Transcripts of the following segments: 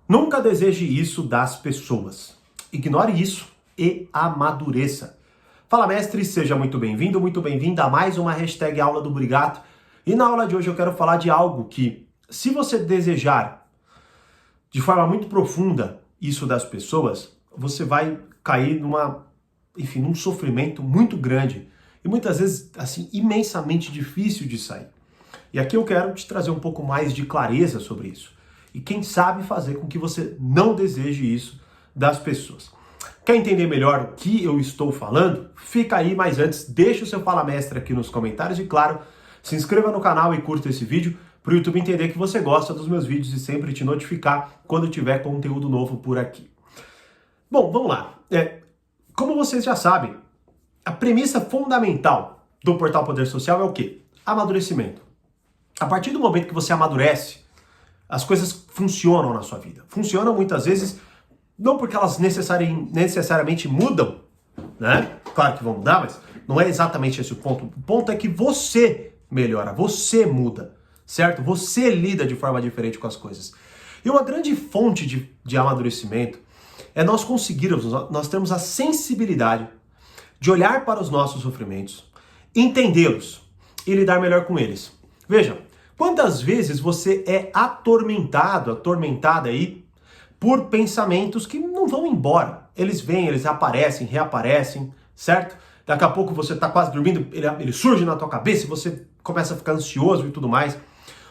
Nunca deseje isso das pessoas. Ignore isso e amadureça. Fala, mestre, seja muito bem-vindo, muito bem-vinda a mais uma hashtag Aula do Brigato. E na aula de hoje eu quero falar de algo que, se você desejar de forma muito profunda isso das pessoas, você vai cair num sofrimento muito grande e muitas vezes, assim, imensamente difícil de sair. E aqui eu quero te trazer um pouco mais de clareza sobre isso. E quem sabe fazer com que você não deseje isso das pessoas. Quer entender melhor o que eu estou falando? Fica aí, mas antes, deixa o seu Fala Mestre aqui nos comentários e, claro, se inscreva no canal e curta esse vídeo para o YouTube entender que você gosta dos meus vídeos e sempre te notificar quando tiver conteúdo novo por aqui. Bom, vamos lá. Como vocês já sabem, a premissa fundamental do Portal Poder Social é o quê? Amadurecimento. A partir do momento que você amadurece, as coisas funcionam na sua vida. Funcionam muitas vezes, não porque elas necessariamente mudam, né? Claro que vão mudar, mas não é exatamente esse o ponto. O ponto é que você melhora, você muda, certo? Você lida de forma diferente com as coisas. E uma grande fonte de amadurecimento é nós termos a sensibilidade de olhar para os nossos sofrimentos, entendê-los e lidar melhor com eles. Veja, quantas vezes você é atormentada aí por pensamentos que não vão embora. Eles vêm, eles aparecem, reaparecem, certo? Daqui a pouco você está quase dormindo, ele surge na tua cabeça e você começa a ficar ansioso e tudo mais.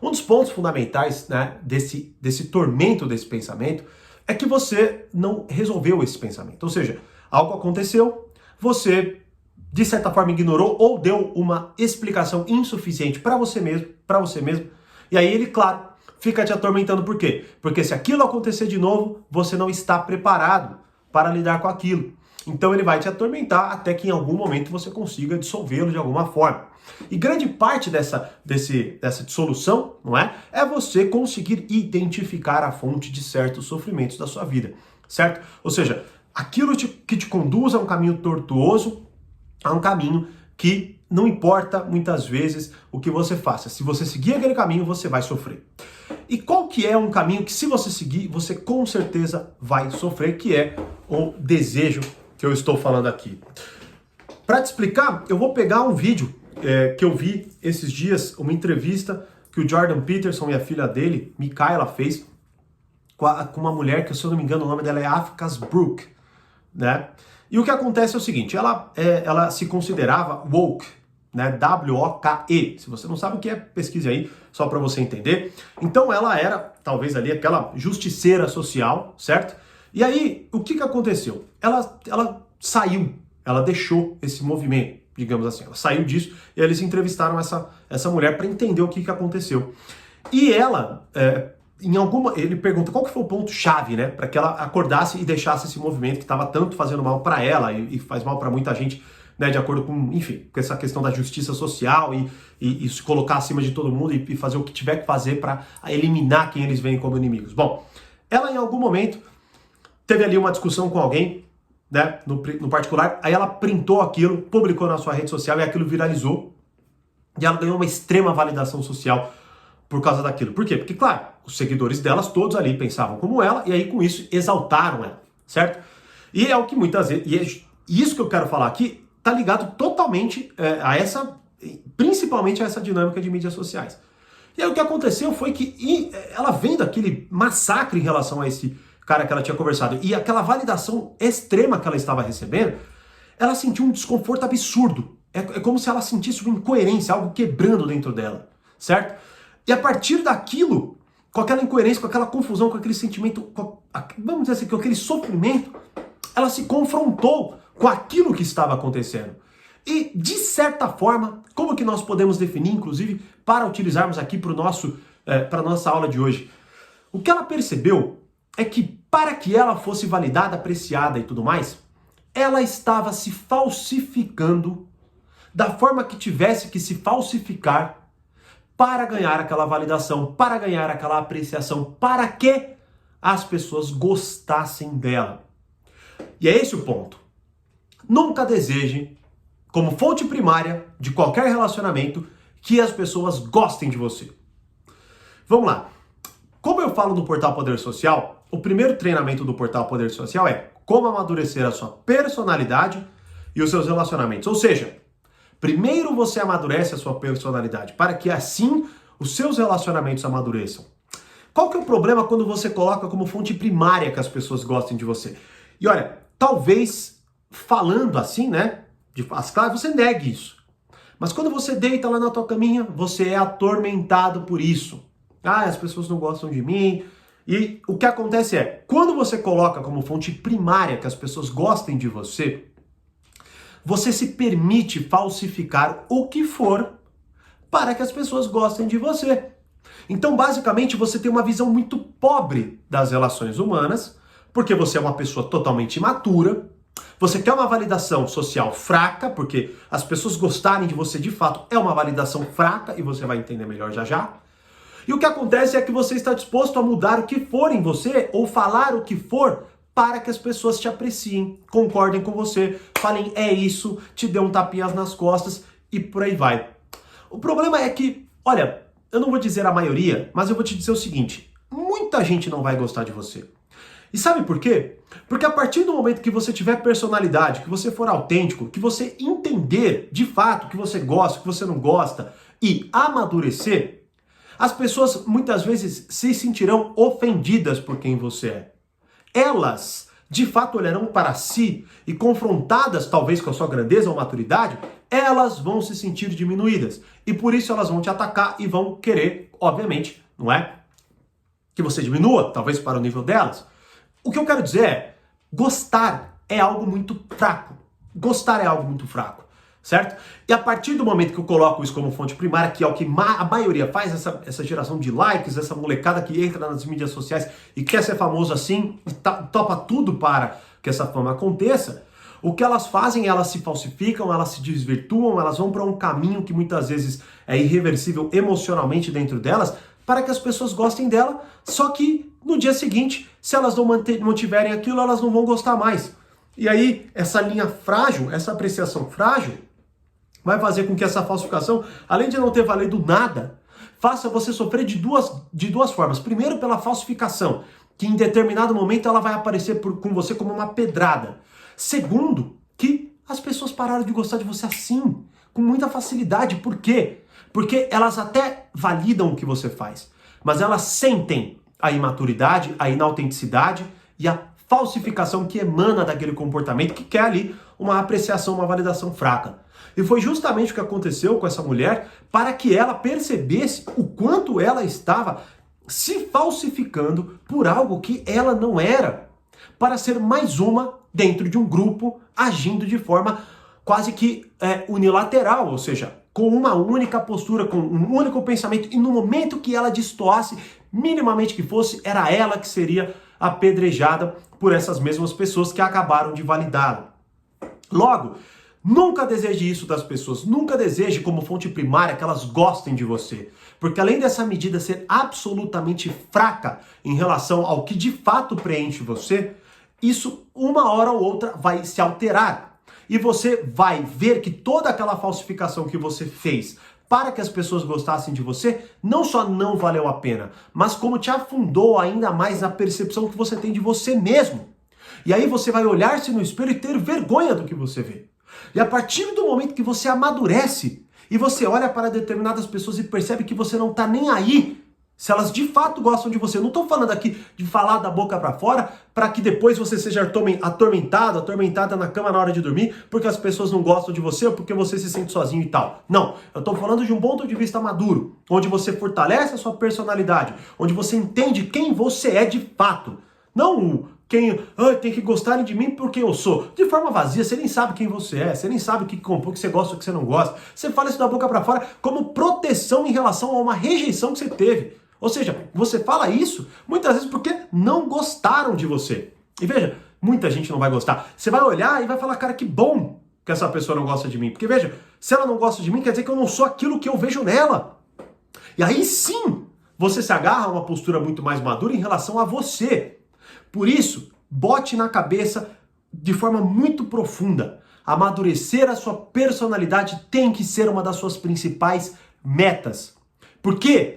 Um dos pontos fundamentais, né, desse tormento desse pensamento é que você não resolveu esse pensamento. Ou seja, algo aconteceu, você de certa forma ignorou ou deu uma explicação insuficiente para você mesmo, e aí ele, claro, fica te atormentando. Por quê? Porque se aquilo acontecer de novo, você não está preparado para lidar com aquilo. Então ele vai te atormentar até que em algum momento você consiga dissolvê-lo de alguma forma. E grande parte dessa dissolução, não é? É você conseguir identificar a fonte de certos sofrimentos da sua vida, certo? Ou seja, aquilo que te conduz a um caminho tortuoso, a um caminho que não importa muitas vezes o que você faça. Se você seguir aquele caminho, você vai sofrer. E qual que é um caminho que, se você seguir, você com certeza vai sofrer, que é o desejo que eu estou falando aqui. Para te explicar, eu vou pegar um vídeo que eu vi esses dias, uma entrevista que o Jordan Peterson e a filha dele, Micaela, fez com uma mulher que, se eu não me engano, o nome dela é Afkas Brooke, né? E o que acontece é o seguinte, ela se considerava woke, né? W-O-K-E. Se você não sabe o que é, pesquise aí, só para você entender. Então ela era, talvez ali, aquela justiceira social, certo? E aí, o que aconteceu? Ela saiu, ela deixou esse movimento, digamos assim. Ela saiu disso e eles entrevistaram essa mulher para entender o que aconteceu. E ela... ele pergunta qual que foi o ponto-chave, né, para que ela acordasse e deixasse esse movimento que estava tanto fazendo mal para ela e faz mal para muita gente, né, de acordo com, enfim, com essa questão da justiça social e se colocar acima de todo mundo e fazer o que tiver que fazer para eliminar quem eles veem como inimigos. Bom, ela em algum momento teve ali uma discussão com alguém, né, no particular, aí ela printou aquilo, publicou na sua rede social e aquilo viralizou e ela ganhou uma extrema validação social por causa daquilo. Por quê? Porque, claro, os seguidores delas todos ali pensavam como ela e aí com isso exaltaram ela, certo? E é o que muitas vezes, e é isso que eu quero falar aqui, tá ligado totalmente principalmente a essa dinâmica de mídias sociais. E aí o que aconteceu foi que ela vendo aquele massacre em relação a esse cara que ela tinha conversado e aquela validação extrema que ela estava recebendo, ela sentiu um desconforto absurdo. É como se ela sentisse uma incoerência, algo quebrando dentro dela, certo? E a partir daquilo, com aquela incoerência, com aquela confusão, com aquele sentimento, vamos dizer assim, com aquele sofrimento, ela se confrontou com aquilo que estava acontecendo. E, de certa forma, como que nós podemos definir, inclusive, para utilizarmos aqui para a nossa aula de hoje? O que ela percebeu é que, para que ela fosse validada, apreciada e tudo mais, ela estava se falsificando da forma que tivesse que se falsificar para ganhar aquela validação, para ganhar aquela apreciação, para que as pessoas gostassem dela. E é esse o ponto. Nunca deseje, como fonte primária de qualquer relacionamento, que as pessoas gostem de você. Vamos lá. Como eu falo no Portal Poder Social, o primeiro treinamento do Portal Poder Social é como amadurecer a sua personalidade e os seus relacionamentos. Ou seja, primeiro você amadurece a sua personalidade, para que assim os seus relacionamentos amadureçam. Qual que é o problema quando você coloca como fonte primária que as pessoas gostem de você? E olha, talvez falando assim, né, as claras, você negue isso. Mas quando você deita lá na tua caminha, você é atormentado por isso. Ah, as pessoas não gostam de mim. E o que acontece é, quando você coloca como fonte primária que as pessoas gostem de você, você se permite falsificar o que for para que as pessoas gostem de você. Então, basicamente, você tem uma visão muito pobre das relações humanas, porque você é uma pessoa totalmente imatura, você quer uma validação social fraca, porque as pessoas gostarem de você de fato é uma validação fraca, e você vai entender melhor já já. E o que acontece é que você está disposto a mudar o que for em você, ou falar o que for, para que as pessoas te apreciem, concordem com você, falem é isso, te dê um tapinhas nas costas e por aí vai. O problema é que, olha, eu não vou dizer a maioria, mas eu vou te dizer o seguinte, muita gente não vai gostar de você. E sabe por quê? Porque a partir do momento que você tiver personalidade, que você for autêntico, que você entender de fato o que você gosta, o que você não gosta e amadurecer, as pessoas muitas vezes se sentirão ofendidas por quem você é. Elas, de fato, olharão para si e confrontadas talvez com a sua grandeza ou maturidade, elas vão se sentir diminuídas. E por isso elas vão te atacar e vão querer, obviamente, não é? Que você diminua, talvez para o nível delas. O que eu quero dizer é, gostar é algo muito fraco. Gostar é algo muito fraco, certo? E a partir do momento que eu coloco isso como fonte primária, que é o que a maioria faz, essa geração de likes, essa molecada que entra nas mídias sociais e quer ser famoso assim, e topa tudo para que essa fama aconteça, o que elas fazem, elas se falsificam, elas se desvirtuam, elas vão para um caminho que muitas vezes é irreversível emocionalmente dentro delas, para que as pessoas gostem dela, só que no dia seguinte, se elas não mantiverem aquilo, elas não vão gostar mais. E aí, essa linha frágil, essa apreciação frágil, vai fazer com que essa falsificação, além de não ter valido nada, faça você sofrer de duas formas. Primeiro, pela falsificação, que em determinado momento ela vai aparecer com você como uma pedrada. Segundo, que as pessoas pararam de gostar de você assim, com muita facilidade. Por quê? Porque elas até validam o que você faz, mas elas sentem a imaturidade, a inautenticidade e a falsificação que emana daquele comportamento que quer ali uma apreciação, uma validação fraca. E foi justamente o que aconteceu com essa mulher para que ela percebesse o quanto ela estava se falsificando por algo que ela não era, para ser mais uma dentro de um grupo agindo de forma quase que unilateral, ou seja, com uma única postura, com um único pensamento, e no momento que ela destoasse, minimamente que fosse, era ela que seria apedrejada por essas mesmas pessoas que acabaram de validá-la. Logo, nunca deseje isso das pessoas, nunca deseje como fonte primária que elas gostem de você, porque além dessa medida ser absolutamente fraca em relação ao que de fato preenche você, isso uma hora ou outra vai se alterar. E você vai ver que toda aquela falsificação que você fez para que as pessoas gostassem de você, não só não valeu a pena, mas como te afundou ainda mais na percepção que você tem de você mesmo. E aí você vai olhar-se no espelho e ter vergonha do que você vê. E a partir do momento que você amadurece e você olha para determinadas pessoas e percebe que você não está nem aí se elas de fato gostam de você. Eu não estou falando aqui de falar da boca para fora para que depois você seja atormentada na cama na hora de dormir porque as pessoas não gostam de você ou porque você se sente sozinho e tal. Não, eu estou falando de um ponto de vista maduro, onde você fortalece a sua personalidade, onde você entende quem você é de fato. Não quem tem que gostarem de mim porque eu sou. De forma vazia, você nem sabe quem você é, você nem sabe o que comprou, o que você gosta, o que você não gosta. Você fala isso da boca para fora como proteção em relação a uma rejeição que você teve. Ou seja, você fala isso muitas vezes porque não gostaram de você. E veja, muita gente não vai gostar. Você vai olhar e vai falar, cara, que bom que essa pessoa não gosta de mim. Porque veja, se ela não gosta de mim, quer dizer que eu não sou aquilo que eu vejo nela. E aí sim, você se agarra a uma postura muito mais madura em relação a você. Por isso, bote na cabeça de forma muito profunda. Amadurecer a sua personalidade tem que ser uma das suas principais metas. Por quê?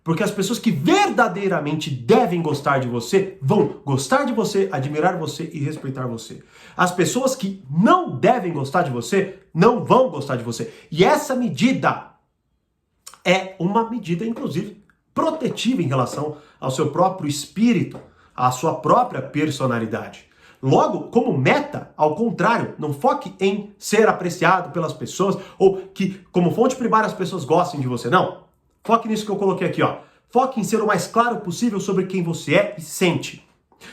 Porque as pessoas que verdadeiramente devem gostar de você vão gostar de você, admirar você e respeitar você. As pessoas que não devem gostar de você não vão gostar de você. E essa medida é uma medida, inclusive, protetiva em relação ao seu próprio espírito, à sua própria personalidade. Logo, como meta, ao contrário, não foque em ser apreciado pelas pessoas ou que, como fonte primária, as pessoas gostem de você. Não. Foque nisso que eu coloquei aqui, ó. Foque em ser o mais claro possível sobre quem você é e sente.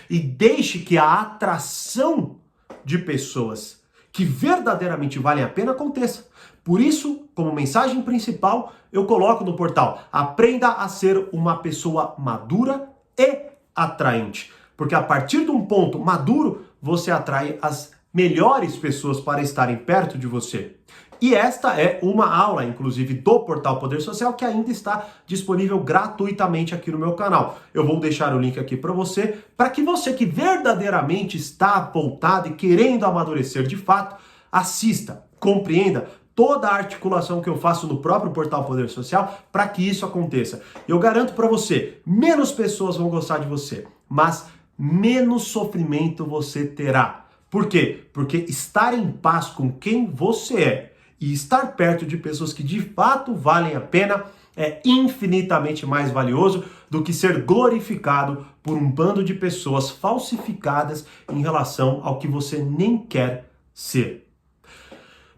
E deixe que a atração de pessoas que verdadeiramente valem a pena aconteça. Por isso, como mensagem principal, eu coloco no portal: aprenda a ser uma pessoa madura e atraente. Porque a partir de um ponto maduro, você atrai as melhores pessoas para estarem perto de você. E esta é uma aula, inclusive, do Portal Poder Social, que ainda está disponível gratuitamente aqui no meu canal. Eu vou deixar o link aqui para que você que verdadeiramente está voltado e querendo amadurecer de fato, assista, compreenda toda a articulação que eu faço no próprio Portal Poder Social para que isso aconteça. Eu garanto para você, menos pessoas vão gostar de você, mas menos sofrimento você terá. Por quê? Porque estar em paz com quem você é e estar perto de pessoas que de fato valem a pena é infinitamente mais valioso do que ser glorificado por um bando de pessoas falsificadas em relação ao que você nem quer ser.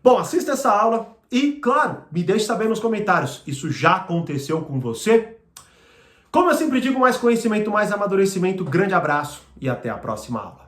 Bom, assista essa aula e, claro, me deixe saber nos comentários, isso já aconteceu com você? Como eu sempre digo, mais conhecimento, mais amadurecimento. Grande abraço e até a próxima aula.